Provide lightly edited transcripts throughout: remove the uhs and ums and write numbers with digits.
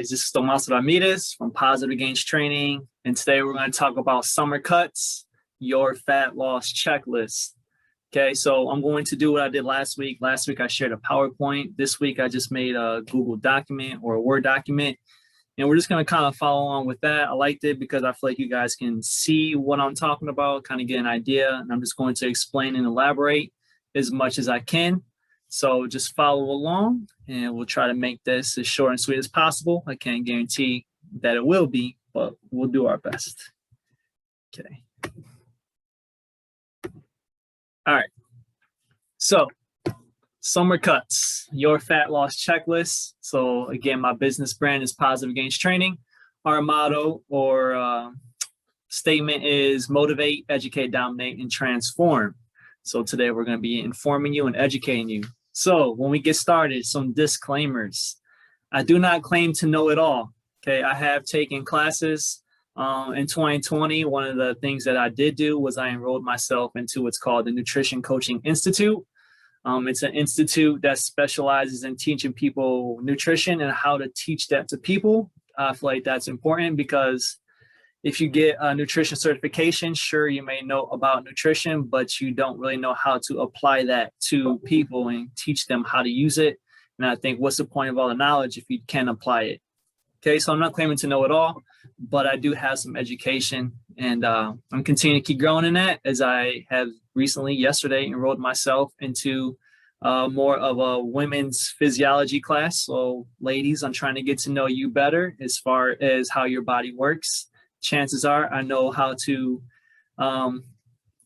This is Tomás Ramirez from Positive Gains Training, and today we're going to talk about summer cuts, your fat loss checklist. Okay, so I'm going to do what I did last week. Last week I shared a PowerPoint. This week I just made a Google document or a Word document, and we're just going to kind of follow along with that. I liked it because I feel like you guys can see what I'm talking about, kind of get an idea, and I'm just going to explain and elaborate as much as I can. So just follow along and we'll try to make this as short and sweet as possible. I can't guarantee that it will be, but we'll do our best. Okay. All right. So summer cuts, your fat loss checklist. So again, my business brand is Positive Gains Training. Our motto or statement is Motivate, Educate, Dominate, and Transform. So today we're going to be informing you and educating you. So when we get started, some disclaimers. I do not claim to know it all. Okay, I have taken classes in 2020. One of the things that I did do was I enrolled myself into what's called the Nutrition Coaching Institute. It's an institute that specializes in teaching people nutrition and how to teach that to people. I feel like that's important because if you get a nutrition certification, sure, you may know about nutrition, but you don't really know how to apply that to people and teach them how to use it. And I think what's the point of all the knowledge if you can't apply it? Okay, so I'm not claiming to know it all, but I do have some education, and I'm continuing to keep growing in that, as I have recently, yesterday, enrolled myself into more of a women's physiology class. So ladies, I'm trying to get to know you better as far as how your body works. Chances are I know how to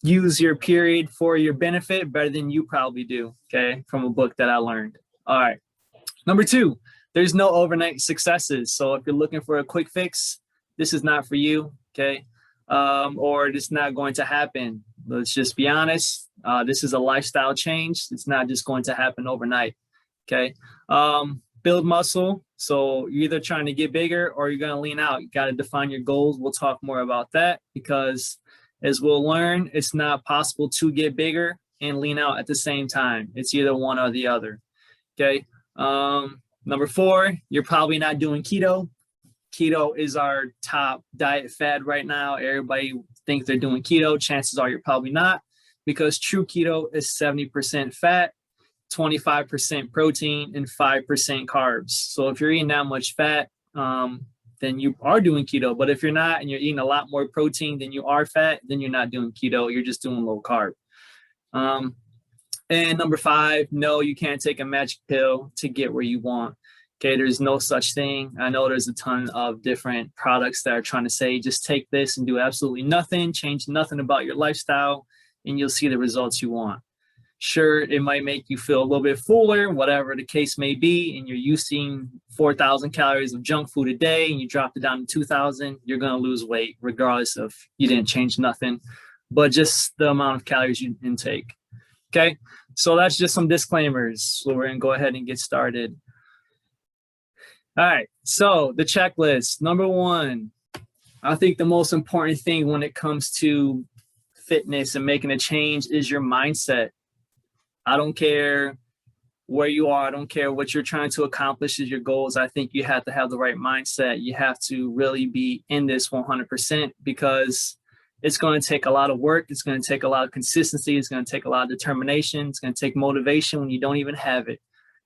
use your period for your benefit better than you probably do, okay, from a book that I learned. All right. Number 2, there's no overnight successes. So if you're looking for a quick fix, this is not for you, okay, or it's not going to happen. Let's just be honest. This is a lifestyle change. It's not just going to happen overnight, okay? Build muscle. So you're either trying to get bigger or you're going to lean out. You got to define your goals. We'll talk more about that because as we'll learn, it's not possible to get bigger and lean out at the same time. It's either one or the other. Okay. Number 4, you're probably not doing keto. Keto is our top diet fad right now. Everybody thinks they're doing keto. Chances are you're probably not, because true keto is 70% fat, 25% protein, and 5% carbs. So if you're eating that much fat, then you are doing keto. But if you're not and you're eating a lot more protein than you are fat, then you're not doing keto. You're just doing low carb. And number 5, no, you can't take a magic pill to get where you want. Okay, there's no such thing. I know there's a ton of different products that are trying to say, just take this and do absolutely nothing, change nothing about your lifestyle, and you'll see the results you want. Sure, it might make you feel a little bit fuller, whatever the case may be, and you're using 4,000 calories of junk food a day and you dropped it down to 2,000, you're going to lose weight regardless of you didn't change nothing, but just the amount of calories you intake. Okay, so that's just some disclaimers. So we're going to go ahead and get started. All right, so the checklist. Number 1, I think the most important thing when it comes to fitness and making a change is your mindset. I don't care where you are. I don't care what you're trying to accomplish as your goals. I think you have to have the right mindset. You have to really be in this 100% because it's going to take a lot of work. It's going to take a lot of consistency. It's going to take a lot of determination. It's going to take motivation when you don't even have it.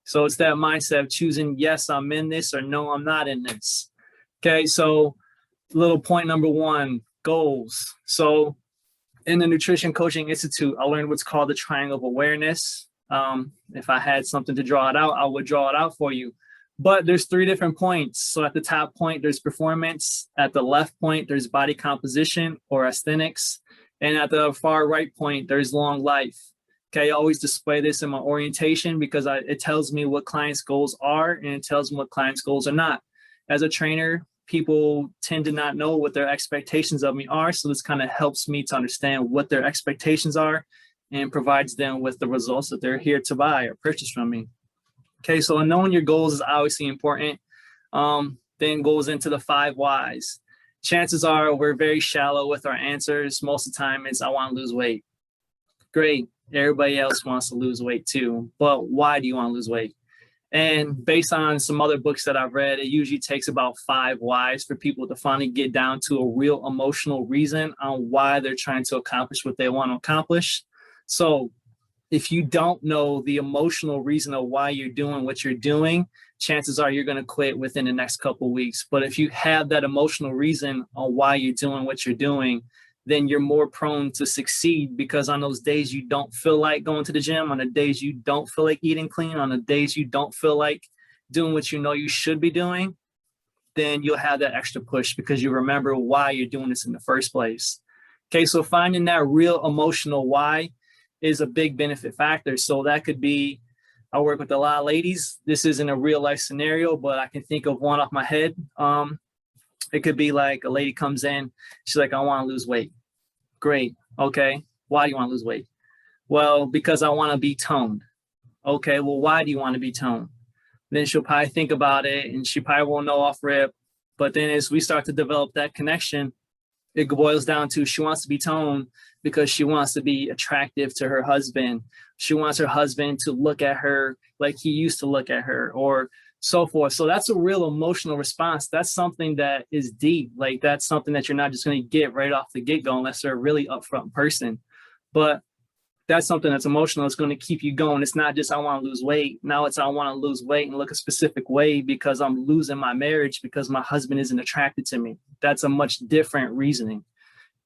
So it's that mindset of choosing, yes, I'm in this, or no, I'm not in this. Okay, so little point number 1, goals. So in the Nutrition Coaching Institute, I learned what's called the triangle of awareness. If I had something to draw it out, I would draw it out for you. But there's 3 different points. So at the top point, there's performance. At the left point, there's body composition or aesthetics. And at the far right point, there's long life. Okay, I always display this in my orientation because it tells me what clients' goals are and it tells me what clients' goals are not. As a trainer, people tend to not know what their expectations of me are. So this kind of helps me to understand what their expectations are and provides them with the results that they're here to buy or purchase from me. Okay, so knowing your goals is obviously important. Then goes into the 5 whys. Chances are we're very shallow with our answers. Most of the time it's, I want to lose weight. Great. Everybody else wants to lose weight too. But why do you want to lose weight? And based on some other books that I've read, it usually takes about 5 whys for people to finally get down to a real emotional reason on why they're trying to accomplish what they want to accomplish. So if you don't know the emotional reason of why you're doing what you're doing, chances are you're going to quit within the next couple of weeks. But if you have that emotional reason on why you're doing what you're doing, then you're more prone to succeed, because on those days you don't feel like going to the gym, on the days you don't feel like eating clean, on the days you don't feel like doing what you know you should be doing, then you'll have that extra push because you remember why you're doing this in the first place. Okay, so finding that real emotional why is a big benefit factor. So that could be, I work with a lot of ladies. This isn't a real life scenario, but I can think of one off my head. It could be like a lady comes in, she's like, I want to lose weight. Great. Okay. Why do you want to lose weight? Well, because I want to be toned. Okay. Well, why do you want to be toned? Then she'll probably think about it and she probably won't know off rip. But then as we start to develop that connection, it boils down to she wants to be toned because she wants to be attractive to her husband. She wants her husband to look at her like he used to look at her, or so forth. So that's a real emotional response. That's something that is deep. Like that's something that you're not just going to get right off the get-go unless they're a really upfront person. But that's something that's emotional. It's going to keep you going. It's not just I want to lose weight. Now it's I want to lose weight and look a specific way because I'm losing my marriage because my husband isn't attracted to me. That's a much different reasoning.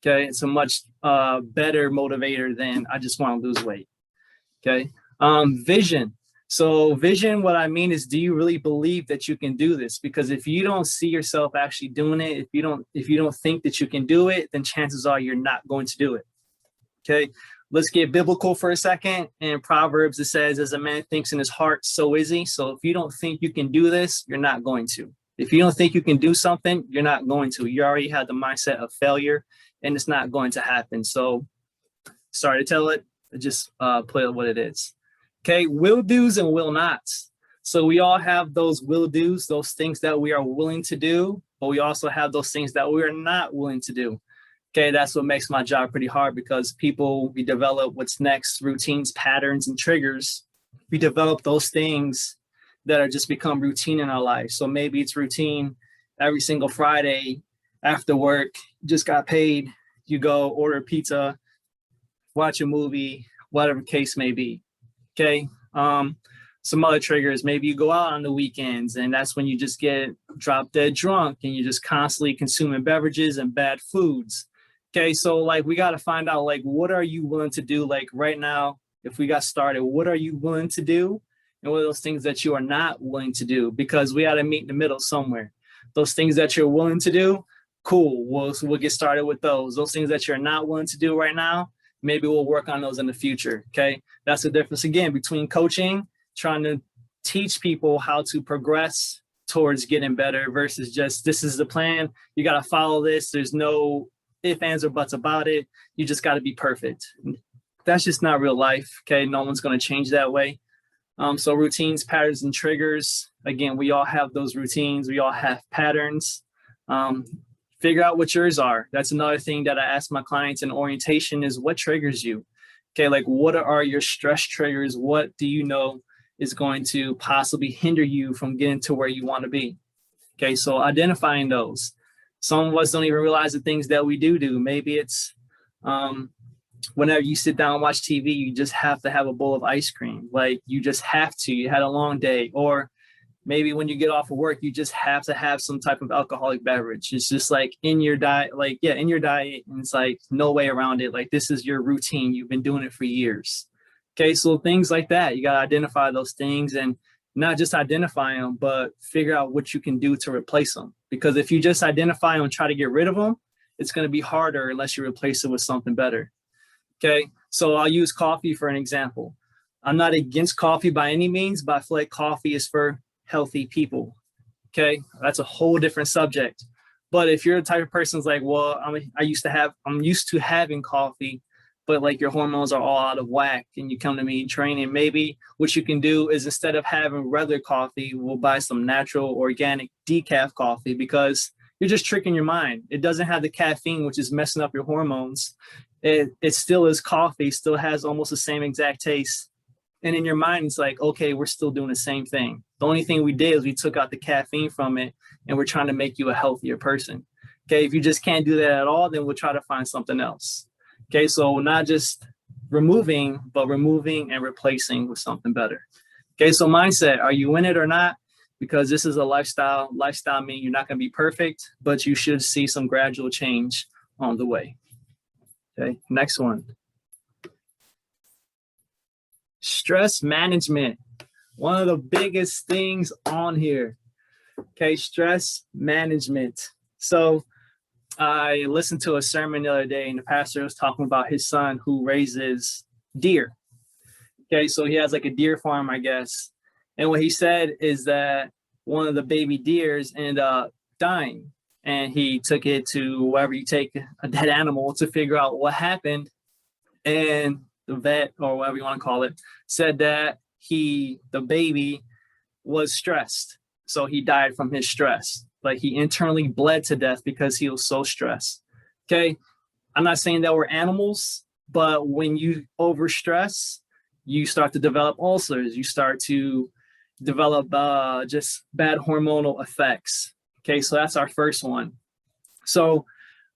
Okay. It's a much better motivator than I just want to lose weight. Okay. Vision. So vision, what I mean is, do you really believe that you can do this? Because if you don't see yourself actually doing it, if you don't think that you can do it, then chances are you're not going to do it. Okay. Let's get biblical for a second. In Proverbs, it says, as a man thinks in his heart, so is he. So if you don't think you can do this, you're not going to. If you don't think you can do something, you're not going to. You already have the mindset of failure and it's not going to happen. So sorry to tell it, just play it what it is. Okay, will do's and will nots. So we all have those will do's, those things that we are willing to do, but we also have those things that we are not willing to do. Okay, that's what makes my job pretty hard, because we develop what's next, routines, patterns, and triggers. We develop those things that are just become routine in our life. So maybe it's routine every single Friday after work, just got paid, you go order pizza, watch a movie, whatever the case may be. Okay. Some other triggers, maybe you go out on the weekends and that's when you just get drop dead drunk and you're just constantly consuming beverages and bad foods. Okay. So like, we got to find out, like, what are you willing to do? Like right now, if we got started, what are you willing to do? And what are those things that you are not willing to do? Because we got to meet in the middle somewhere. Those things that you're willing to do, cool. We'll get started with those. Those things that you're not willing to do right now, maybe we'll work on those in the future. Okay. That's the difference again between coaching, trying to teach people how to progress towards getting better, versus just, this is the plan. You got to follow this. There's no ifs, ands, or buts about it. You just got to be perfect. That's just not real life. Okay. No one's going to change that way. So routines, patterns, and triggers. Again, we all have those routines. We all have patterns. Figure out what yours are. That's another thing that I ask my clients in orientation is, what triggers you? Okay, like what are your stress triggers? What do you know is going to possibly hinder you from getting to where you want to be? Okay, so identifying those. Some of us don't even realize the things that we do. Maybe it's whenever you sit down and watch TV, you just have to have a bowl of ice cream. Like you just have to. You had a long day. Or maybe when you get off of work, you just have to have some type of alcoholic beverage. It's just like in your diet, in your diet. And it's like no way around it. Like this is your routine. You've been doing it for years. Okay. So things like that, you got to identify those things, and not just identify them, but figure out what you can do to replace them. Because if you just identify them and try to get rid of them, it's going to be harder unless you replace it with something better. Okay. So I'll use coffee for an example. I'm not against coffee by any means, but I feel like coffee is for healthy people. Okay. That's a whole different subject. But if you're the type of person who's like, well, I'm used to having coffee, but like your hormones are all out of whack and you come to me training, maybe what you can do is, instead of having regular coffee, we'll buy some natural organic decaf coffee, because you're just tricking your mind. It doesn't have the caffeine, which is messing up your hormones. It still is coffee, still has almost the same exact taste. And in your mind, it's like, okay, we're still doing the same thing. The only thing we did is we took out the caffeine from it, and we're trying to make you a healthier person. Okay, if you just can't do that at all, then we'll try to find something else. Okay, so not just removing, but removing and replacing with something better. Okay, so mindset, are you in it or not? Because this is a lifestyle. Lifestyle means you're not going to be perfect, but you should see some gradual change on the way. Okay, next one. Stress management. One of the biggest things on here. Okay, stress management. So I listened to a sermon the other day, and the pastor was talking about his son who raises deer. Okay, so he has like a deer farm, I guess. And what he said is that one of the baby deers ended up dying. And he took it to wherever you take a dead animal to figure out what happened. And the vet, or whatever you want to call it, said that the baby was stressed. So he died from his stress. Like he internally bled to death because he was so stressed. Okay. I'm not saying that we're animals, but when you overstress, you start to develop ulcers. You start to develop just bad hormonal effects. Okay. So that's our first one. So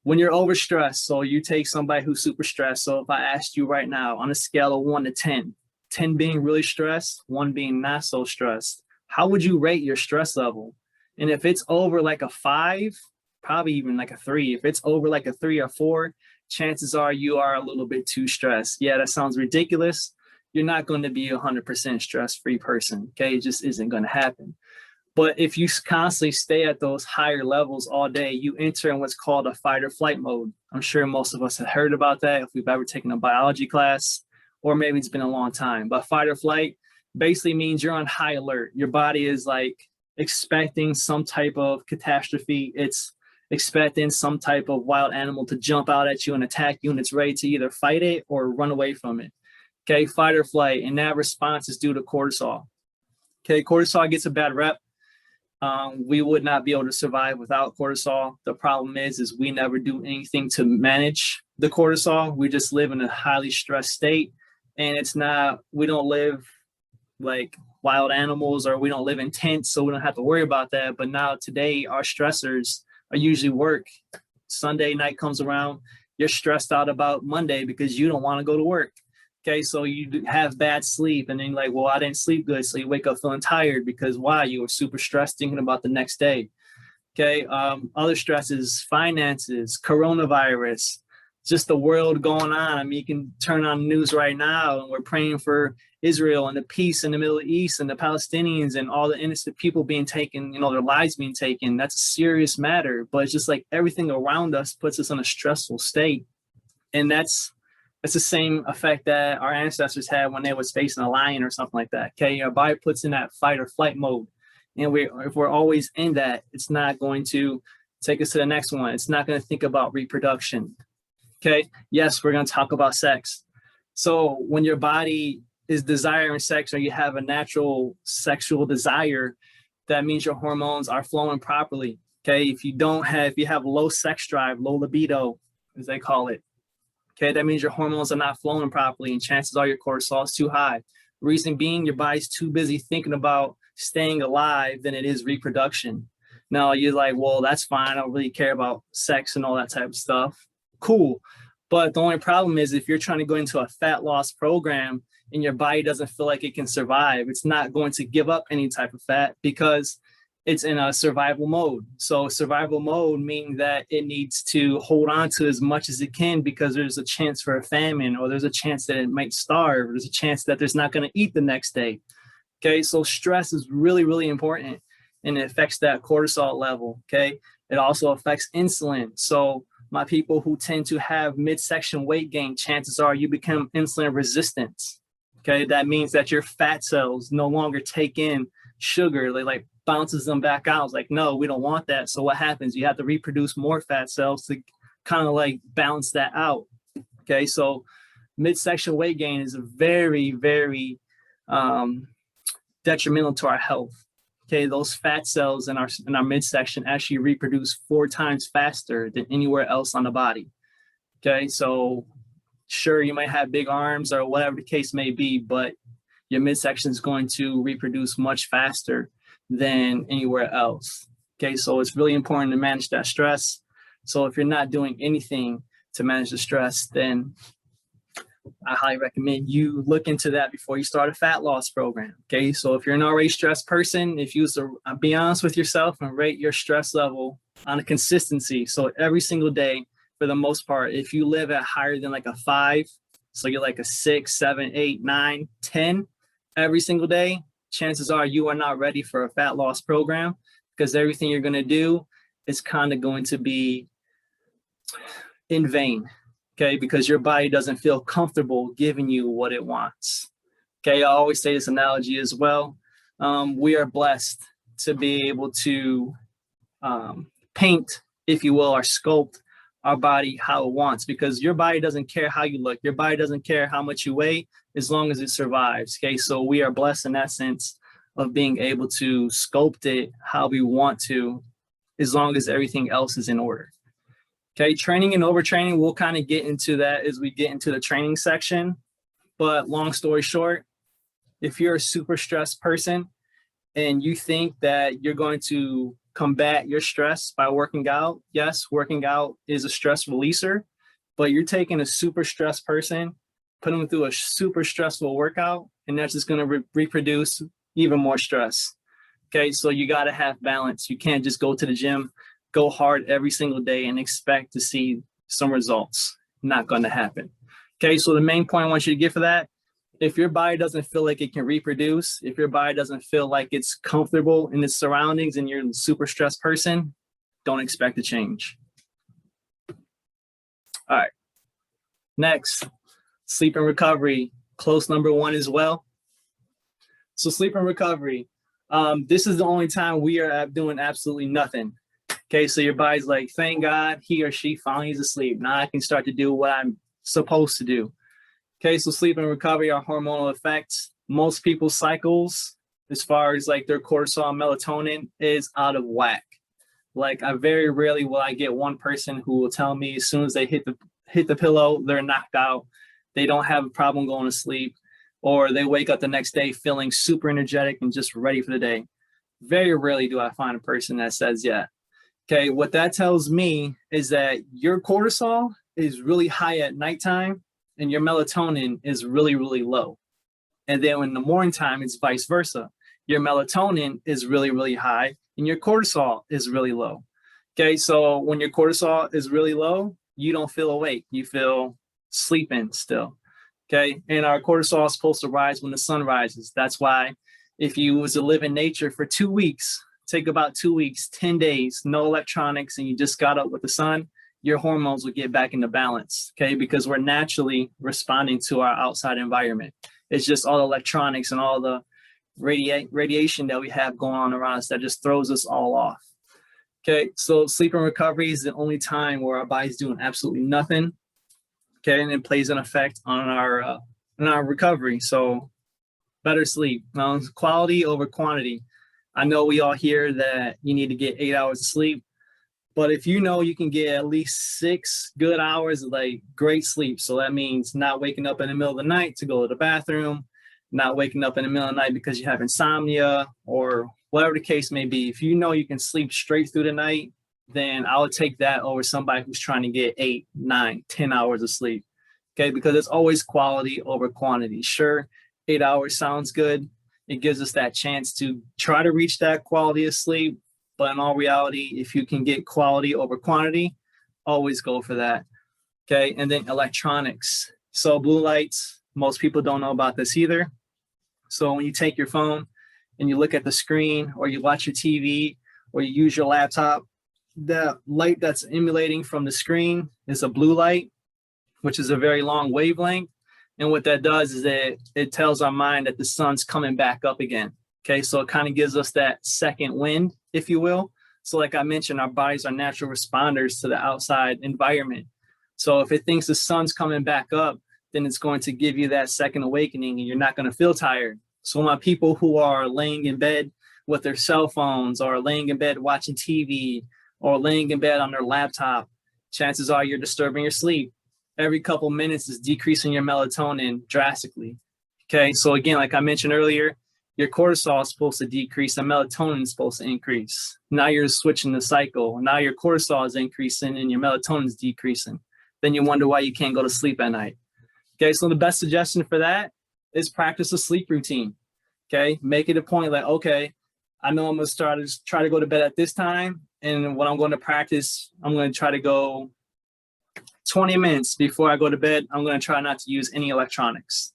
when you're overstressed, so you take somebody who's super stressed. So if I asked you right now on a scale of 1 to 10, 10 being really stressed, 1 being not so stressed, how would you rate your stress level? And if it's over like a 5, probably even like a 3. If it's over like a 3 or 4, chances are you are a little bit too stressed. Yeah, that sounds ridiculous. You're not going to be a 100% stress-free person. Okay, it just isn't going to happen. But if you constantly stay at those higher levels all day, you enter in what's called a fight or flight mode. I'm sure most of us have heard about that if we've ever taken a biology class, or maybe it's been a long time. But fight or flight basically means you're on high alert. Your body is like expecting some type of catastrophe. It's expecting some type of wild animal to jump out at you and attack you, and it's ready to either fight it or run away from it. Okay, fight or flight, and that response is due to cortisol. Okay, cortisol gets a bad rep. We would not be able to survive without cortisol. The problem is we never do anything to manage the cortisol. We just live in a highly stressed state, and we don't live like wild animals, or we don't live in tents, so we don't have to worry about that. But now today, our stressors are usually work. Sunday night comes around, you're stressed out about Monday because you don't want to go to work. Okay, so you have bad sleep, and then you're like, well, I didn't sleep good. So you wake up feeling tired because why? You were super stressed thinking about the next day. Okay, other stresses, finances, coronavirus, just the world going on. I mean, you can turn on the news right now, and we're praying for Israel and the peace in the Middle East and the Palestinians and all the innocent people being taken, their lives being taken. That's a serious matter, but it's just like everything around us puts us in a stressful state. And that's the same effect that our ancestors had when they was facing a lion or something like that. Okay, your body puts in that fight or flight mode. And if we're always in that, it's not going to take us to the next one. It's not going to think about reproduction. Okay, yes, we're going to talk about sex. So when your body is desiring sex, or you have a natural sexual desire, that means your hormones are flowing properly. Okay, if you have low sex drive, low libido, as they call it, okay, that means your hormones are not flowing properly, and chances are your cortisol is too high. Reason being, your body's too busy thinking about staying alive than it is reproduction. Now, you're like, well, that's fine. I don't really care about sex and all that type of stuff. Cool. But the only problem is if you're trying to go into a fat loss program and your body doesn't feel like it can survive, it's not going to give up any type of fat because it's in a survival mode. So survival mode means that it needs to hold on to as much as it can because there's a chance for a famine, or there's a chance that it might starve, or there's a chance that there's not going to eat the next day. Okay, so stress is really, really important, and it affects that cortisol level. Okay, it also affects insulin. So my people who tend to have midsection weight gain, chances are you become insulin resistant. Okay, that means that your fat cells no longer take in sugar. They like bounces them back out. It's like, no, we don't want that. So what happens? You have to reproduce more fat cells to kind of like balance that out. Okay, so midsection weight gain is very, very detrimental to our health. Okay, those fat cells in our midsection actually reproduce 4 times faster than anywhere else on the body. Okay, so sure, you might have big arms or whatever the case may be, but your midsection is going to reproduce much faster. than anywhere else. Okay, so it's really important to manage that stress. So if you're not doing anything to manage the stress, then I highly recommend you look into that before you start a fat loss program. Okay, so if you're an already stressed person, if you was to be honest with yourself and rate your stress level on a consistency, so every single day, for the most part, if you live at higher than like a 5, so you're like a 6, 7, 8, 9, 10 every single day, chances are you are not ready for a fat loss program, because everything you're going to do is kind of going to be in vain. Okay, because your body doesn't feel comfortable giving you what it wants. Okay, I always say this analogy as well. We are blessed to be able to paint, if you will, or sculpt our body how it wants, because your body doesn't care how you look. Your body doesn't care how much you weigh, as long as it survives. Okay, so we are blessed in that sense of being able to sculpt it how we want to, as long as everything else is in order. Okay, training and overtraining, we'll kind of get into that as we get into the training section. But long story short, if you're a super stressed person and you think that you're going to combat your stress by working out, yes, working out is a stress releaser, but you're taking a super stressed person, putting them through a super stressful workout, and that's just going to reproduce even more stress. Okay, so you got to have balance. You can't just go to the gym, go hard every single day and expect to see some results. Not going to happen. Okay, so the main point I want you to get for that, if your body doesn't feel like it can reproduce, if your body doesn't feel like it's comfortable in its surroundings and you're a super stressed person, don't expect to change. All right. Next, sleep and recovery, close number 1 as well. So sleep and recovery, this is the only time we are doing absolutely nothing. Okay, so your body's like, thank God he or she finally is asleep. Now I can start to do what I'm supposed to do. Okay, so sleep and recovery are hormonal effects. Most people's cycles, as far as like their cortisol and melatonin, is out of whack. Like I very rarely will I get one person who will tell me as soon as they hit the pillow, they're knocked out. They don't have a problem going to sleep, or they wake up the next day feeling super energetic and just ready for the day. Very rarely do I find a person that says, yeah. Okay, what that tells me is that your cortisol is really high at nighttime and your melatonin is really, really low. And then in the morning time, it's vice versa. Your melatonin is really, really high and your cortisol is really low. Okay, so when your cortisol is really low, you don't feel awake. You feel sleeping still. Okay, and our cortisol is supposed to rise when the sun rises. That's why if you was to live in nature for 2 weeks, take about 2 weeks, 10 days, no electronics, and you just got up with the sun, your hormones will get back into balance, okay? Because we're naturally responding to our outside environment. It's just all the electronics and all the radiation that we have going on around us that just throws us all off. Okay, so sleep and recovery is the only time where our body's doing absolutely nothing, okay? And it plays an effect on our recovery. So better sleep. Now, quality over quantity. I know we all hear that you need to get 8 hours of sleep, but if you know you can get at least 6 good hours of like great sleep, so that means not waking up in the middle of the night to go to the bathroom, not waking up in the middle of the night because you have insomnia or whatever the case may be. If you know you can sleep straight through the night, then I would take that over somebody who's trying to get 8, 9, 10 hours of sleep. Okay, because it's always quality over quantity. Sure, 8 hours sounds good. It gives us that chance to try to reach that quality of sleep. But in all reality, if you can get quality over quantity, always go for that. Okay, and then electronics. So blue lights, most people don't know about this either. So when you take your phone and you look at the screen, or you watch your TV, or you use your laptop, the light that's emulating from the screen is a blue light, which is a very long wavelength. And what that does is that it tells our mind that the sun's coming back up again. Okay, so it kind of gives us that second wind, if you will. So like I mentioned, our bodies are natural responders to the outside environment. So if it thinks the sun's coming back up, then it's going to give you that second awakening and you're not going to feel tired. So my people who are laying in bed with their cell phones, or laying in bed watching TV, or laying in bed on their laptop, chances are you're disturbing your sleep. Every couple minutes is decreasing your melatonin drastically. Okay, so again, like I mentioned earlier, your cortisol is supposed to decrease and melatonin is supposed to increase. Now you're switching the cycle. Now your cortisol is increasing and your melatonin is decreasing. Then you wonder why you can't go to sleep at night. Okay, so the best suggestion for that is practice a sleep routine. Okay, make it a point like, okay, I know I'm going to try to go to bed at this time. And when I'm going to practice, I'm going to try to go 20 minutes before I go to bed. I'm going to try not to use any electronics.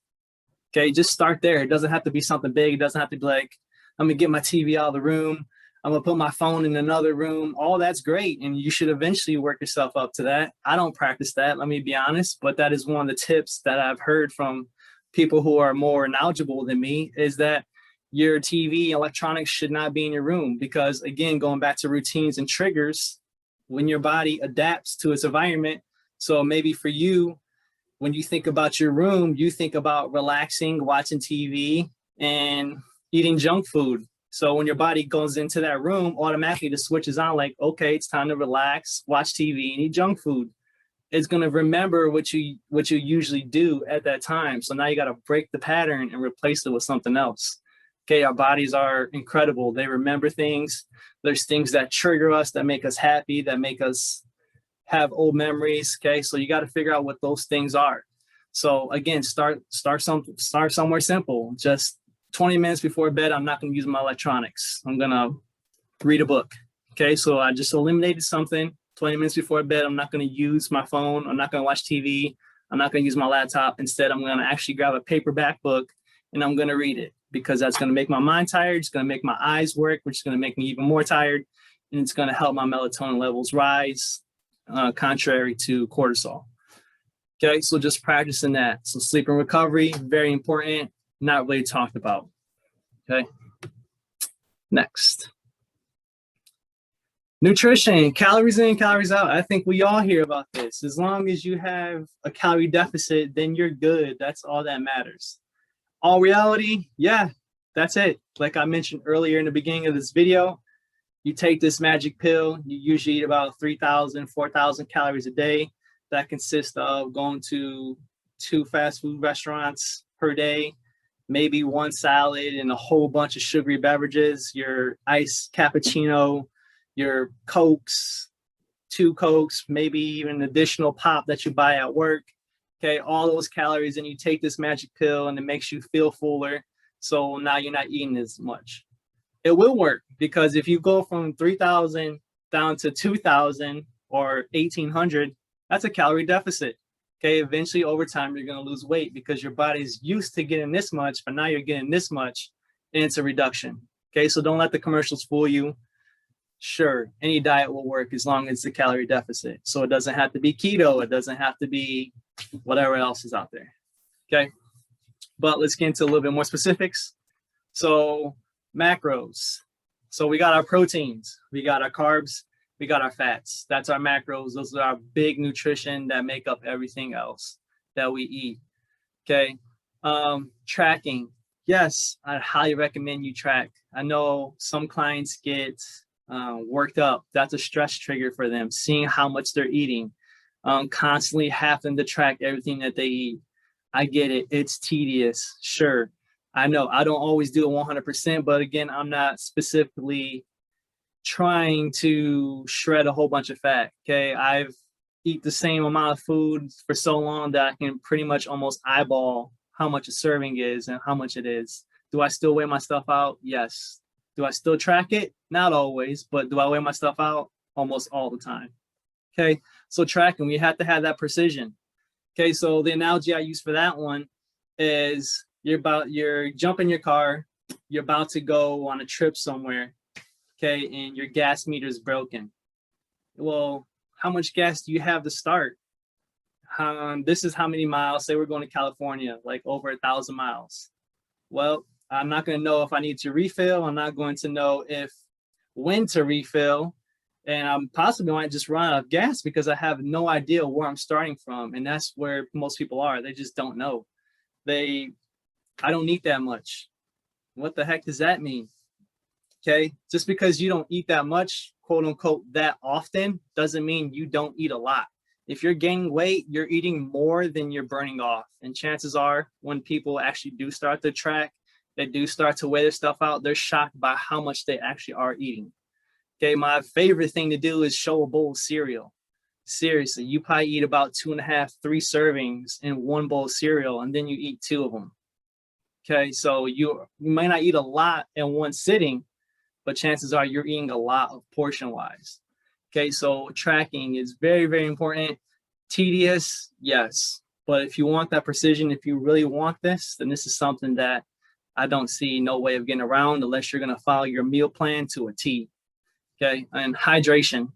Okay, just start there. It doesn't have to be something big. It doesn't have to be like, I'm going to get my TV out of the room. I'm going to put my phone in another room. All that's great. And you should eventually work yourself up to that. I don't practice that, let me be honest. But that is one of the tips that I've heard from people who are more knowledgeable than me, is that your TV, electronics should not be in your room. Because again, going back to routines and triggers, when your body adapts to its environment. So maybe for you, when you think about your room, you think about relaxing, watching TV, and eating junk food. So when your body goes into that room, automatically the switch is on, like, okay, it's time to relax, watch TV, and eat junk food. It's going to remember what you usually do at that time. So now you got to break the pattern and replace it with something else. Okay, our bodies are incredible. They remember things. There's things that trigger us, that make us happy, that make us have old memories. Okay, so you got to figure out what those things are. So again, start somewhere simple. Just 20 minutes before bed, I'm not going to use my electronics. I'm going to read a book. Okay, so I just eliminated something. 20 minutes before bed, I'm not going to use my phone. I'm not going to watch TV. I'm not going to use my laptop. Instead, I'm going to actually grab a paperback book and I'm going to read it, because that's going to make my mind tired. It's going to make my eyes work, which is going to make me even more tired. And it's going to help my melatonin levels rise, contrary to cortisol. Okay, so just practicing that. So sleep and recovery, very important, not really talked about. Okay, next. Nutrition, calories in, calories out. I think we all hear about this. As long as you have a calorie deficit, then you're good. That's all that matters. All reality, yeah, that's it. Like I mentioned earlier in the beginning of this video, you take this magic pill, you usually eat about 3,000, 4,000 calories a day. That consists of going to 2 fast food restaurants per day, maybe 1 salad and a whole bunch of sugary beverages, your iced cappuccino, your Cokes, 2 Cokes, maybe even an additional pop that you buy at work. Okay, all those calories, and you take this magic pill and it makes you feel fuller. So now you're not eating as much. It will work, because if you go from 3,000 down to 2,000 or 1,800, that's a calorie deficit. Okay, eventually over time, you're going to lose weight because your body's used to getting this much, but now you're getting this much, and it's a reduction. Okay, so don't let the commercials fool you. Sure, any diet will work as long as it's a calorie deficit. So it doesn't have to be keto. It doesn't have to be whatever else is out there. Okay, but let's get into a little bit more specifics. So macros. So we got our proteins, we got our carbs, we got our fats. That's our macros. Those are our big nutrition that make up everything else that we eat. Okay, tracking. Yes, I highly recommend you track. I know some clients get worked up. That's a stress trigger for them, seeing how much they're eating, constantly having to track everything that they eat. I get it. It's tedious. Sure. I know I don't always do it 100%, but again, I'm not specifically trying to shred a whole bunch of fat. Okay, I've eat the same amount of food for so long that I can pretty much almost eyeball how much a serving is and how much it is. Do I still weigh my stuff out? Yes. Do I still track it? Not always, but do I weigh my stuff out? Almost all the time. Okay, so tracking, we have to have that precision. Okay, so the analogy I use for that one is you're jumping your car, you're about to go on a trip somewhere, okay, and your gas meter is broken. Well, how much gas do you have to start? This is how many miles. Say we're going to California, like over 1,000 miles. Well, I'm not going to know if I need to refill. I'm not going to know when to refill. And I'm possibly might just run out of gas because I have no idea where I'm starting from. And that's where most people are. They just don't know. I don't eat that much. What the heck does that mean? Okay, just because you don't eat that much, quote unquote, that often, doesn't mean you don't eat a lot. If you're gaining weight, you're eating more than you're burning off. And chances are when people actually do start to track they do start to weigh their stuff out, they're shocked by how much they actually are eating. Okay, my favorite thing to do is show a bowl of cereal. Seriously, you probably eat about 2.5, 3 servings in one bowl of cereal, and then you eat 2 of them. Okay, so you might not eat a lot in one sitting, but chances are you're eating a lot of portion-wise. Okay, so tracking is very, very important. Tedious, yes. But if you want that precision, if you really want this, then this is something that I don't see no way of getting around unless you're going to follow your meal plan to a T. Okay, and hydration.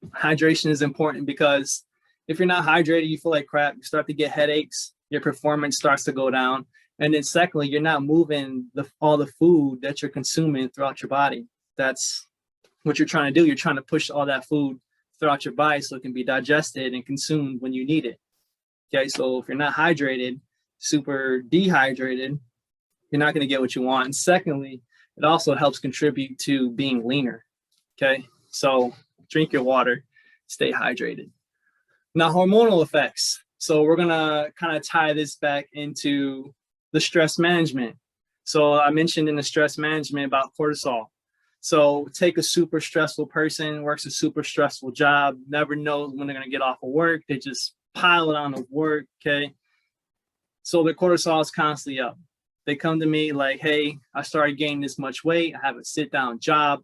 Hydration is important because if you're not hydrated, you feel like crap, you start to get headaches, your performance starts to go down. And then secondly, you're not moving all the food that you're consuming throughout your body. That's what you're trying to do. You're trying to push all that food throughout your body so it can be digested and consumed when you need it. Okay, so if you're not hydrated, super dehydrated, you're not going to get what you want. And secondly, it also helps contribute to being leaner. Okay, so drink your water, stay hydrated. Now, hormonal effects. So we're going to kind of tie this back into the stress management. So I mentioned in the stress management about cortisol. So take a super stressful person, works a super stressful job, never knows when they're going to get off of work. They just pile it on of work, okay? So their cortisol is constantly up. They come to me like, hey, I started gaining this much weight. I have a sit-down job.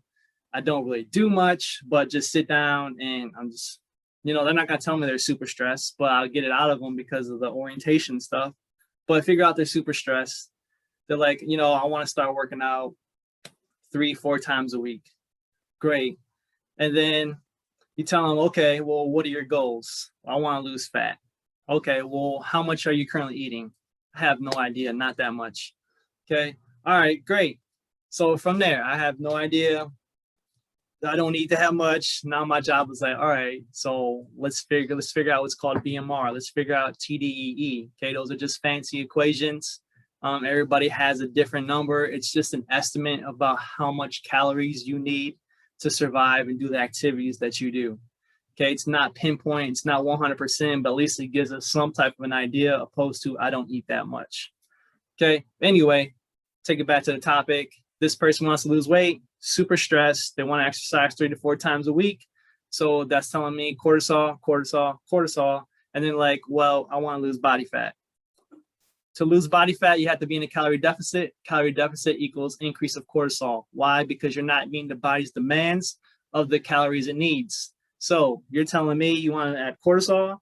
I don't really do much, but just sit down and I'm just, they're not going to tell me they're super stressed, but I'll get it out of them because of the orientation stuff. But I figure out they're super stressed. They're like, I want to start working out 3-4 times a week. Great. And then you tell them, okay, well, what are your goals? I want to lose fat. Okay, well, how much are you currently eating? I have no idea, not that much. Okay, all right, great. So from there, I have no idea. I don't eat that much. Now my job is like, all right, so let's figure out what's called BMR. Let's figure out TDEE. Okay, those are just fancy equations. Everybody has a different number. It's just an estimate about how much calories you need to survive and do the activities that you do. Okay, it's not pinpoint, it's not 100%, but at least it gives us some type of an idea opposed to I don't eat that much. Okay, anyway, take it back to the topic. This person wants to lose weight, super stressed. They want to exercise 3 to 4 times a week. So that's telling me cortisol, cortisol, cortisol. And then like, well, I want to lose body fat. To lose body fat, you have to be in a calorie deficit. Calorie deficit equals increase of cortisol. Why? Because you're not meeting the body's demands of the calories it needs. So you're telling me you want to add cortisol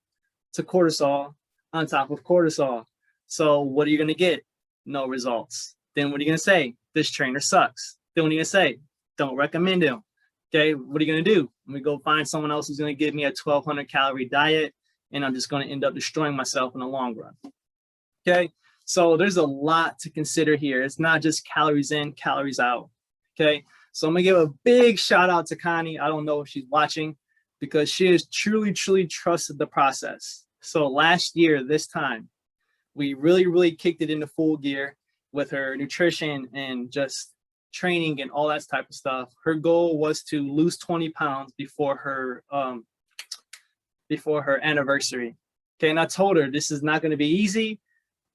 to cortisol on top of cortisol. So what are you going to get? No results. Then what are you going to say? This trainer sucks. Then what are you going to say? Don't recommend him. Okay, what are you going to do? I'm going to go find someone else who's going to give me a 1,200 calorie diet, and I'm just going to end up destroying myself in the long run. Okay, so there's a lot to consider here. It's not just calories in, calories out. Okay, so I'm going to give a big shout out to Connie. I don't know if she's watching because she has truly, truly trusted the process. So last year, this time, we really, really kicked it into full gear with her nutrition and just training and all that type of stuff. Her goal was to lose 20 pounds before her anniversary. Okay, and I told her this is not going to be easy.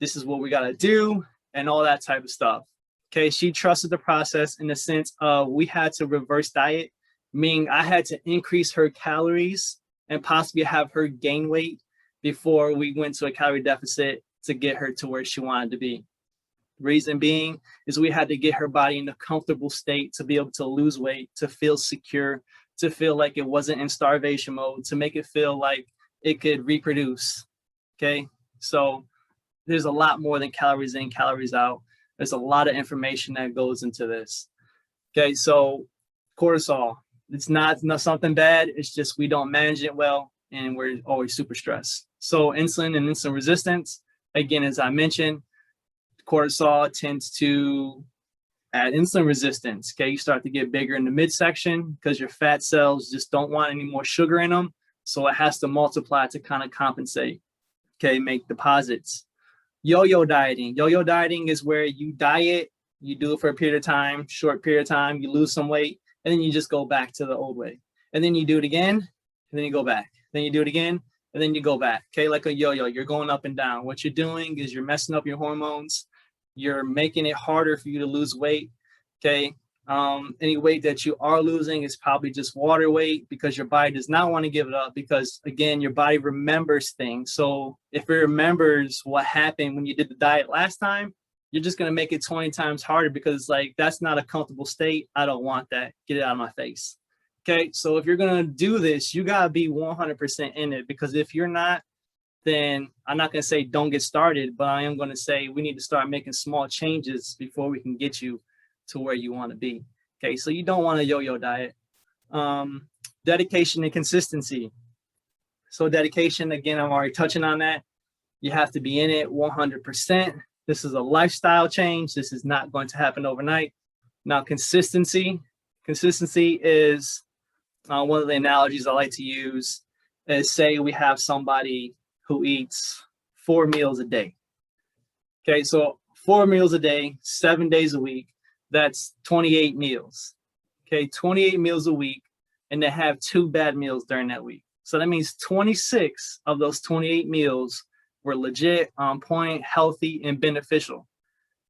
This is what we got to do and all that type of stuff. Okay, she trusted the process in the sense of we had to reverse diet, meaning I had to increase her calories and possibly have her gain weight before we went to a calorie deficit to get her to where she wanted to be. Reason being is we had to get her body in a comfortable state to be able to lose weight, to feel secure, to feel like it wasn't in starvation mode, to make it feel like it could reproduce. Okay, so there's a lot more than calories in, calories out. There's a lot of information that goes into this. Okay, so cortisol, it's not something bad. It's just we don't manage it well and we're always super stressed. So insulin and insulin resistance, again, as I mentioned, cortisol tends to add insulin resistance. Okay, you start to get bigger in the midsection because your fat cells just don't want any more sugar in them. So it has to multiply to kind of compensate. Okay, make deposits. Yo-yo dieting. Yo-yo dieting is where you diet, you do it for a period of time, short period of time, you lose some weight, and then you just go back to the old way. And then you do it again, and then you go back. Then you do it again, and then you go back. Okay, like a yo-yo, you're going up and down. What you're doing is you're messing up your hormones. you're making it harder for you to lose weight. Okay. Any weight that you are losing is probably just water weight, because your body does not want to give it up, because again, your body remembers things. So if it remembers what happened when you did the diet last time, you're just going to make it 20 times harder, because like, that's not a comfortable state. I don't want that. Get it out of my face. Okay. So if you're going to do this, you got to be 100% in it, because if you're not, then I'm not going to say don't get started, but I am going to say we need to start making small changes before we can get you to where you want to be. Okay, so you don't want a yo-yo diet. Dedication and consistency. So dedication, again, I'm already touching on that. You have to be in it 100%. This is a lifestyle change. This is not going to happen overnight. Now, consistency. Consistency is one of the analogies I like to use is, say we have somebody who eats 4 meals a day. Okay, so 4 meals a day, 7 days a week. That's 28 meals. Okay, 28 meals a week, and they have 2 bad meals during that week. So that means 26 of those 28 meals were legit, on point, healthy, and beneficial.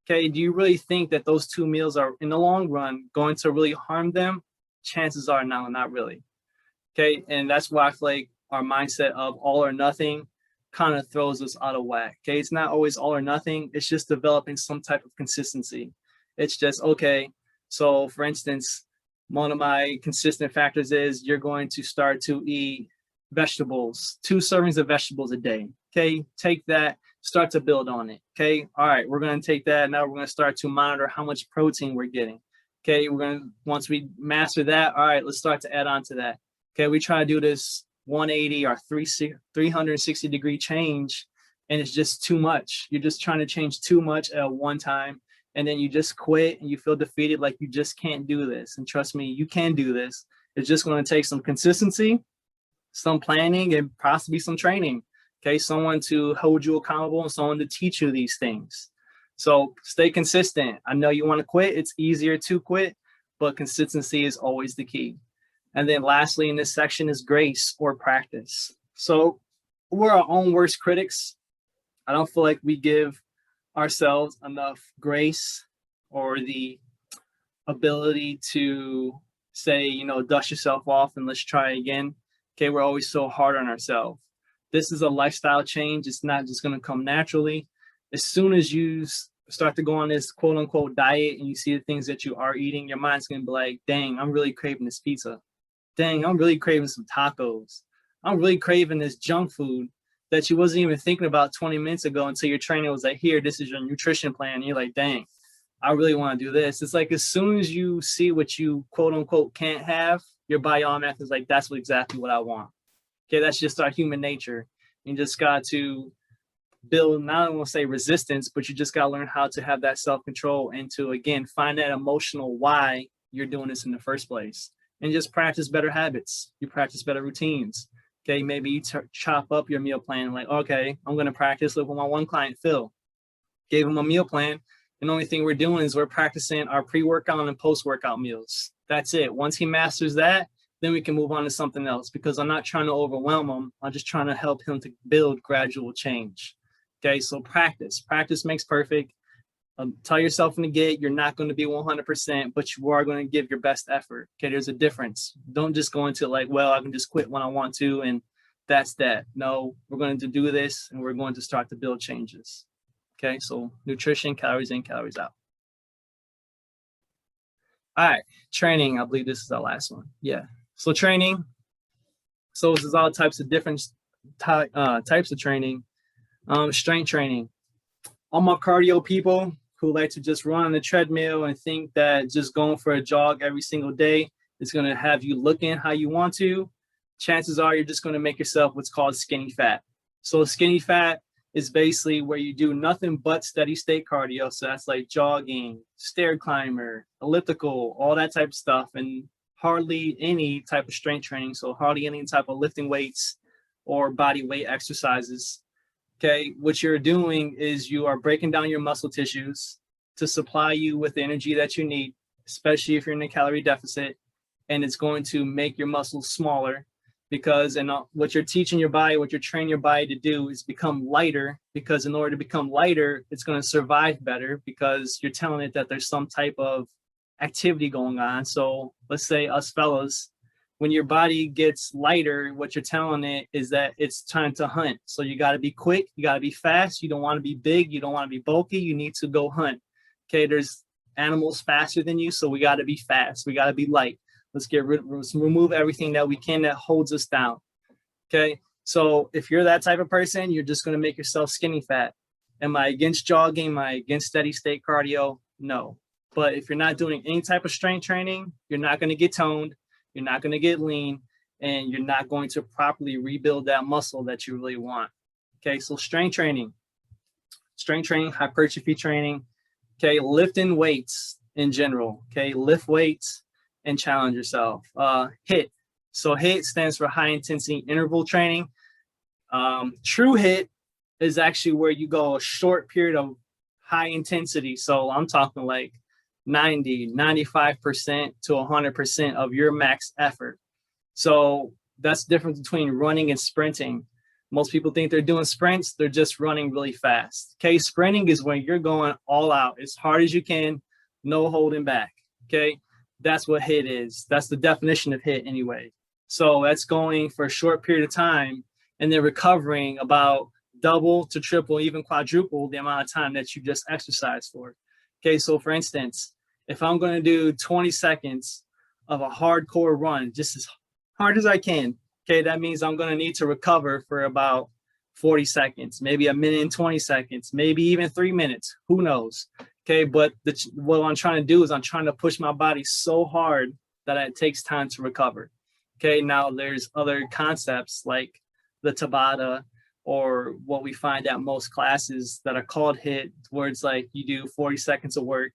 Okay, do you really think that those 2 meals are, in the long run, going to really harm them? Chances are no, not really. Okay, and that's why I feel like our mindset of all or nothing kind of throws us out of whack. Okay, it's not always all or nothing. It's just developing some type of consistency. It's just, okay, so for instance, one of my consistent factors is you're going to start to eat vegetables, 2 servings of vegetables a day. Okay, take that, start to build on it. Okay, all right, we're going to take that. Now we're going to start to monitor how much protein we're getting. Okay, we're going to, once we master that, all right, let's start to add on to that. Okay, we try to do this 180 or 360 degree change, and it's just too much. You're just trying to change too much at one time. And then you just quit and you feel defeated, like you just can't do this. And trust me, you can do this. It's just going to take some consistency, some planning, and possibly some training. Okay, someone to hold you accountable and someone to teach you these things. So stay consistent. I know you want to quit. It's easier to quit, but consistency is always the key. And then lastly in this section is grace or practice. So we're our own worst critics. I don't feel like we give ourselves enough grace or the ability to say, you know, dust yourself off and let's try again. Okay, we're always so hard on ourselves. This is a lifestyle change. It's not just going to come naturally. As soon as you start to go on this quote unquote diet and you see the things that you are eating, your mind's going to be like, dang, I'm really craving this pizza. Dang, I'm really craving some tacos. I'm really craving this junk food that you wasn't even thinking about 20 minutes ago until your trainer was like, here, this is your nutrition plan. And you're like, dang, I really want to do this. It's like, as soon as you see what you quote unquote can't have, your body automatically is like, that's exactly what I want. Okay, that's just our human nature. You just got to build, not only say resistance, but you just got to learn how to have that self-control and to, again, find that emotional why you're doing this in the first place. And just practice better habits. You practice better routines. Okay, maybe you chop up your meal plan. Like, okay, I'm going to practice. Look, with my one client, Phil, gave him a meal plan. And the only thing we're doing is we're practicing our pre-workout and post-workout meals. That's it. Once he masters that, then we can move on to something else, because I'm not trying to overwhelm him. I'm just trying to help him to build gradual change. Okay, so practice. Practice makes perfect. Tell yourself in the gate, you're not going to be 100%, but you are going to give your best effort. Okay, there's a difference. Don't just go into like, well, I can just quit when I want to, and that's that. No, we're going to do this, and we're going to start to build changes. Okay, so nutrition, calories in, calories out. All right, training. I believe this is our last one. Yeah, so training. So there's all types of different types of training. Strength training. All my cardio people who like to just run on the treadmill and think that just going for a jog every single day is going to have you looking how you want to, chances are you're just going to make yourself what's called skinny fat. So skinny fat is basically where you do nothing but steady state cardio. So that's like jogging, stair climber, elliptical, all that type of stuff, and hardly any type of strength training. So hardly any type of lifting weights or body weight exercises. Okay, what you're doing is you are breaking down your muscle tissues to supply you with the energy that you need, especially if you're in a calorie deficit, and it's going to make your muscles smaller. because what you're teaching your body, what you're training your body to do is become lighter, because in order to become lighter, it's going to survive better because you're telling it that there's some type of activity going on. So let's say us fellas, when your body gets lighter, what you're telling it is that it's time to hunt. So you got to be quick, you got to be fast, you don't want to be big, you don't want to be bulky, you need to go hunt. Okay, there's animals faster than you, so we got to be fast, we got to be light. Let's remove everything that we can that holds us down. Okay, so if you're that type of person, you're just going to make yourself skinny fat. Am I against jogging? Am I against steady state cardio? No. But if you're not doing any type of strength training, you're not going to get toned, you're not going to get lean, and you're not going to properly rebuild that muscle that you really want. Okay, so strength training, hypertrophy training, okay, lifting weights in general, okay, lift weights and challenge yourself. HIIT. So HIIT stands for high intensity interval training. True HIIT is actually where you go a short period of high intensity. So I'm talking like 90, 95% to 100% of your max effort. So that's the difference between running and sprinting. Most people think they're doing sprints, they're just running really fast. Okay, sprinting is when you're going all out as hard as you can, no holding back. Okay, that's what HIIT is. That's the definition of HIIT anyway. So that's going for a short period of time and then recovering about double to triple, even quadruple the amount of time that you just exercised for. Okay, so for instance, if I'm going to do 20 seconds of a hardcore run, just as hard as I can, okay, that means I'm going to need to recover for about 40 seconds, maybe a minute and 20 seconds, maybe even 3 minutes, who knows? Okay, but what I'm trying to do is I'm trying to push my body so hard that it takes time to recover. Okay, now there's other concepts like the Tabata, or what we find at most classes that are called HIIT, where it's like you do 40 seconds of work,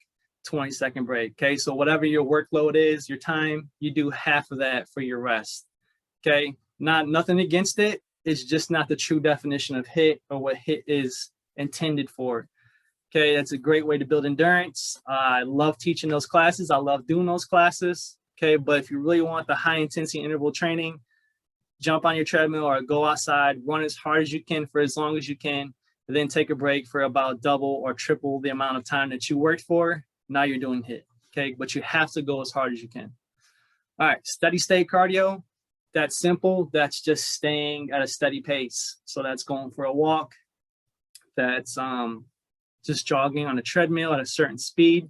20-second break. Okay, so whatever your workload is, your time, you do half of that for your rest. Okay, nothing against it. It's just not the true definition of HIIT or what HIIT is intended for. Okay, that's a great way to build endurance. I love teaching those classes. I love doing those classes. Okay, but if you really want the high intensity interval training, jump on your treadmill or go outside, run as hard as you can for as long as you can, and then take a break for about double or triple the amount of time that you worked for. Now you're doing HIIT. Okay, but you have to go as hard as you can. All right, steady state cardio. That's simple. That's just staying at a steady pace. So that's going for a walk. That's just jogging on a treadmill at a certain speed.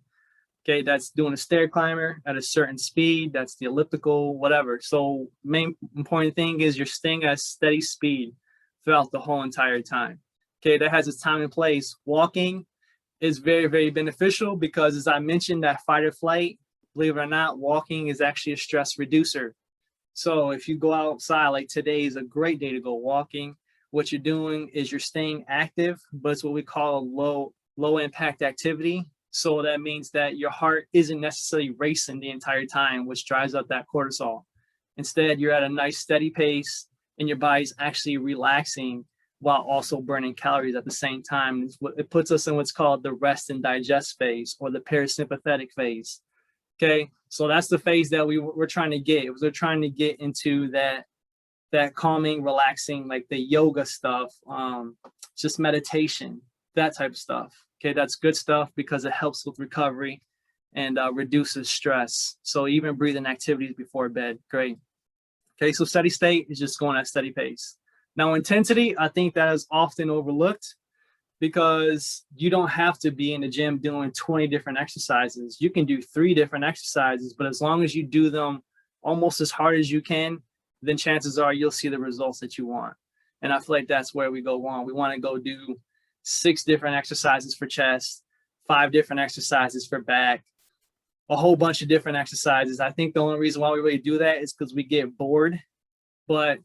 Okay, that's doing a stair climber at a certain speed. That's the elliptical, whatever. So main important thing is you're staying at a steady speed throughout the whole entire time. Okay, that has its time and place. Walking is very, very beneficial because, as I mentioned, that fight or flight, believe it or not, walking is actually a stress reducer. So if you go outside, like today is a great day to go walking. What you're doing is you're staying active, but it's what we call a low impact activity. So that means that your heart isn't necessarily racing the entire time, which drives up that cortisol. Instead, you're at a nice steady pace and your body's actually relaxing while also burning calories at the same time. It puts us in what's called the rest and digest phase, or the parasympathetic phase. Okay, so that's the phase that we're trying to get. We're trying to get into that calming, relaxing, like the yoga stuff, just meditation, that type of stuff. Okay, that's good stuff because it helps with recovery and reduces stress. So even breathing activities before bed, great. Okay, so steady state is just going at a steady pace. Now intensity, I think that is often overlooked because you don't have to be in the gym doing 20 different exercises. You can do 3 different exercises, but as long as you do them almost as hard as you can, then chances are you'll see the results that you want. And I feel like that's where we go wrong. We want to go do 6 different exercises for chest, 5 different exercises for back, a whole bunch of different exercises. I think the only reason why we really do that is because we get bored, but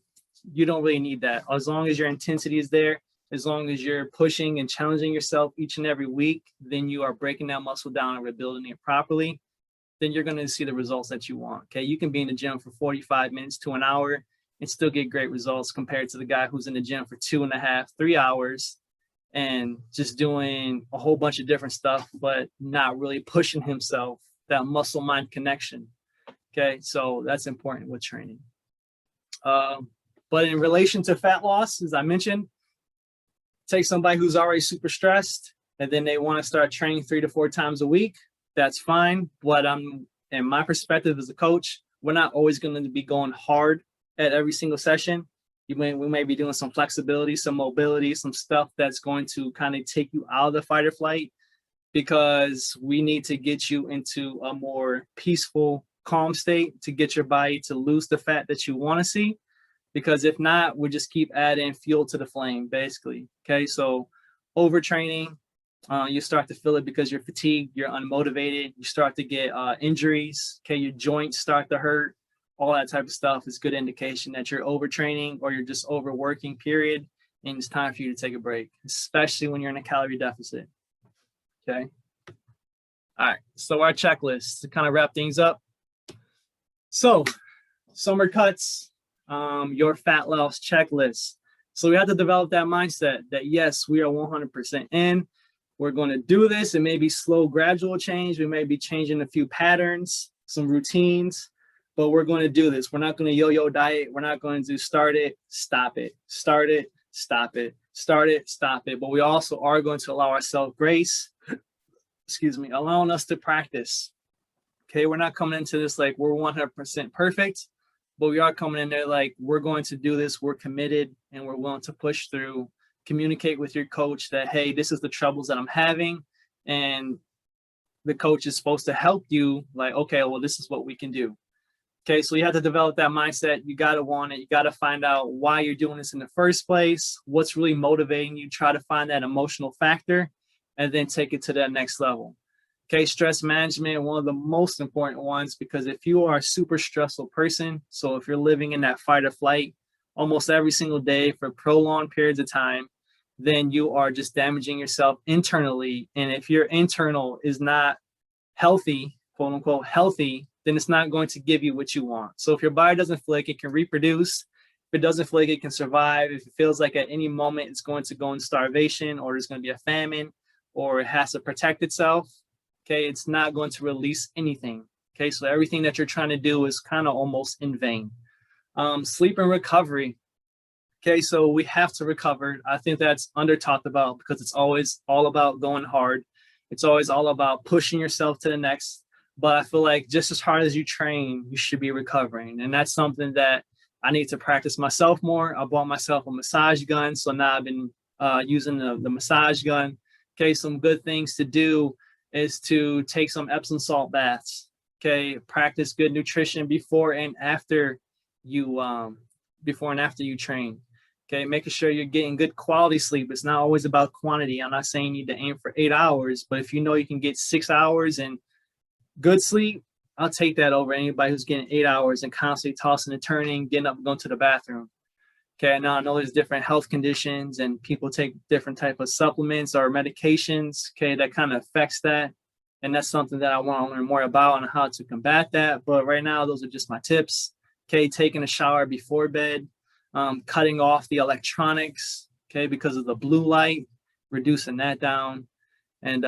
you don't really need that. As long as your intensity is there, as long as you're pushing and challenging yourself each and every week, then you are breaking that muscle down and rebuilding it properly. Then you're going to see the results that you want. Okay, you can be in the gym for 45 minutes to an hour and still get great results compared to the guy who's in the gym for 2.5, 3 hours and just doing a whole bunch of different stuff, but not really pushing himself, that muscle mind connection. Okay, so that's important with training. But in relation to fat loss, as I mentioned, take somebody who's already super stressed and then they want to start training 3 to 4 times a week. That's fine. But in my perspective as a coach, we're not always going to be going hard at every single session. We may be doing some flexibility, some mobility, some stuff that's going to kind of take you out of the fight or flight, because we need to get you into a more peaceful, calm state to get your body to lose the fat that you want to see. Because if not, we just keep adding fuel to the flame, basically. Okay, so overtraining, you start to feel it because you're fatigued, you're unmotivated, you start to get injuries. Okay, your joints start to hurt. All that type of stuff is good indication that you're overtraining or you're just overworking, period. And it's time for you to take a break, especially when you're in a calorie deficit. Okay. All right. So our checklist to kind of wrap things up. So summer cuts, your fat loss checklist. So we have to develop that mindset that yes, we are 100% in. We're going to do this. It may be slow, gradual change. We may be changing a few patterns, some routines, but we're going to do this. We're not going to yo-yo diet. We're not going to start it, stop it, start it, stop it, start it, stop it. But we also are going to allow ourselves grace, allowing us to practice. Okay, we're not coming into this like we're 100% perfect, but we are coming in there like we're going to do this. We're committed and we're willing to push through. Communicate with your coach that, hey, this is the troubles that I'm having. And the coach is supposed to help you like, okay, well, this is what we can do. Okay, so you have to develop that mindset. You got to want it. You got to find out why you're doing this in the first place, what's really motivating you. Try to find that emotional factor and then take it to that next level. Okay, stress management, one of the most important ones, because if you are a super stressful person, so if you're living in that fight or flight almost every single day for prolonged periods of time, then you are just damaging yourself internally. And if your internal is not healthy, quote unquote healthy, then it's not going to give you what you want. So if your body doesn't feel like it can reproduce, if it doesn't feel like it can survive, if it feels like at any moment it's going to go into starvation or there's going to be a famine or it has to protect itself, okay, it's not going to release anything. Okay, so everything that you're trying to do is kind of almost in vain. Sleep and recovery. Okay, so we have to recover. I think that's under talked about because it's always all about going hard. It's always all about pushing yourself to the next. But I feel like just as hard as you train, you should be recovering. And that's something that I need to practice myself more. I bought myself a massage gun. So now I've been using the massage gun. Okay, some good things to do is to take some Epsom salt baths. Okay, practice good nutrition before and after you train. Okay, making sure you're getting good quality sleep. It's not always about quantity. I'm not saying you need to aim for 8 hours, but if you know you can get 6 hours and good sleep, I'll take that over anybody who's getting 8 hours and constantly tossing and turning, getting up and going to the bathroom. Okay, now I know there's different health conditions and people take different type of supplements or medications, okay, that kind of affects that. And that's something that I want to learn more about and how to combat that. But right now, those are just my tips. Okay, taking a shower before bed, cutting off the electronics, okay, because of the blue light, reducing that down, and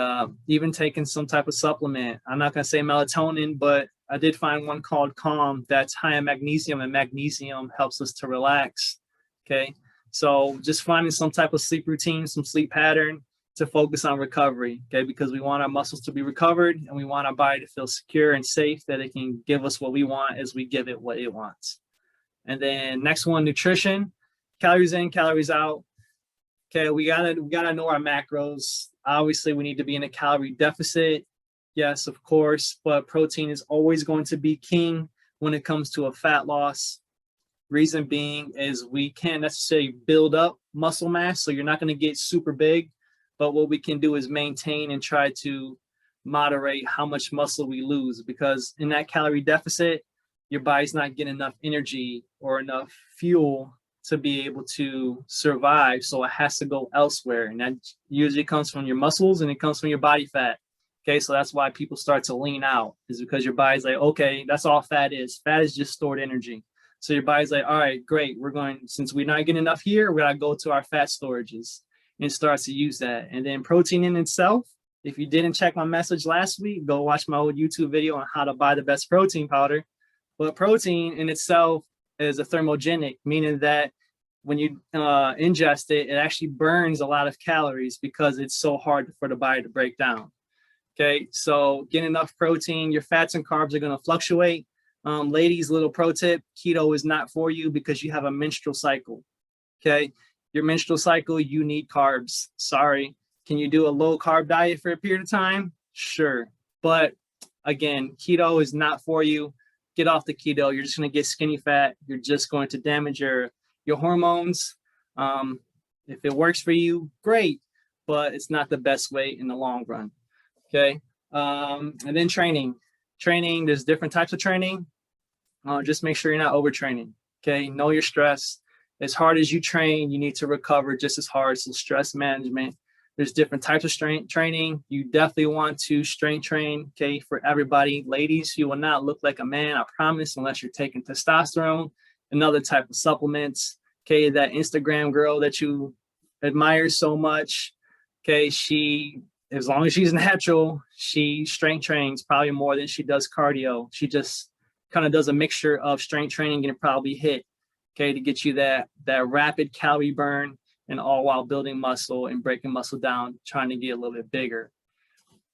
even taking some type of supplement. I'm not going to say melatonin, but I did find one called Calm that's high in magnesium, and magnesium helps us to relax, okay? So just finding some type of sleep routine, some sleep pattern to focus on recovery, okay? Because we want our muscles to be recovered and we want our body to feel secure and safe that it can give us what we want as we give it what it wants. And then next one, nutrition, calories in, calories out. Okay, we gotta know our macros. Obviously, we need to be in a calorie deficit. Yes, of course, but protein is always going to be king when it comes to a fat loss. Reason being is we can't necessarily build up muscle mass, so you're not going to get super big. But what we can do is maintain and try to moderate how much muscle we lose, because in that calorie deficit, your body's not getting enough energy or enough fuel to be able to survive. So it has to go elsewhere. And that usually comes from your muscles and it comes from your body fat. Okay, so that's why people start to lean out, is because your body's like, okay, that's all fat is. Fat is just stored energy. So your body's like, all right, great. Since we're not getting enough here, we got to go to our fat storages, and it starts to use that. And then protein in itself, if you didn't check my message last week, go watch my old YouTube video on how to buy the best protein powder. But protein in itself is a thermogenic, meaning that when you ingest it, it actually burns a lot of calories because it's so hard for the body to break down. Okay, so get enough protein. Your fats and carbs are going to fluctuate. Ladies, little pro tip, keto is not for you because you have a menstrual cycle. Okay, your menstrual cycle, you need carbs. Sorry. Can you do a low carb diet for a period of time? Sure. But again, keto is not for you. Get off the keto. You're just going to get skinny fat. You're just going to damage your hormones. If it works for you, great, but it's not the best way in the long run. Okay. And then training. There's different types of training. Just make sure you're not overtraining. Okay. Know your stress. As hard as you train, you need to recover just as hard. So stress management. There's different types of strength training. You definitely want to strength train, okay, for everybody. Ladies, you will not look like a man, I promise, unless you're taking testosterone and other type of supplements. Okay, that Instagram girl that you admire so much, okay, she, as long as she's natural, she strength trains probably more than she does cardio. She just kind of does a mixture of strength training and probably HIIT, okay, to get you that rapid calorie burn, and all while building muscle and breaking muscle down, trying to get a little bit bigger.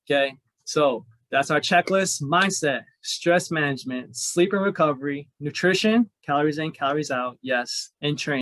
Okay, so that's our checklist: mindset, stress management, sleep and recovery, nutrition, calories in, calories out, yes, and training.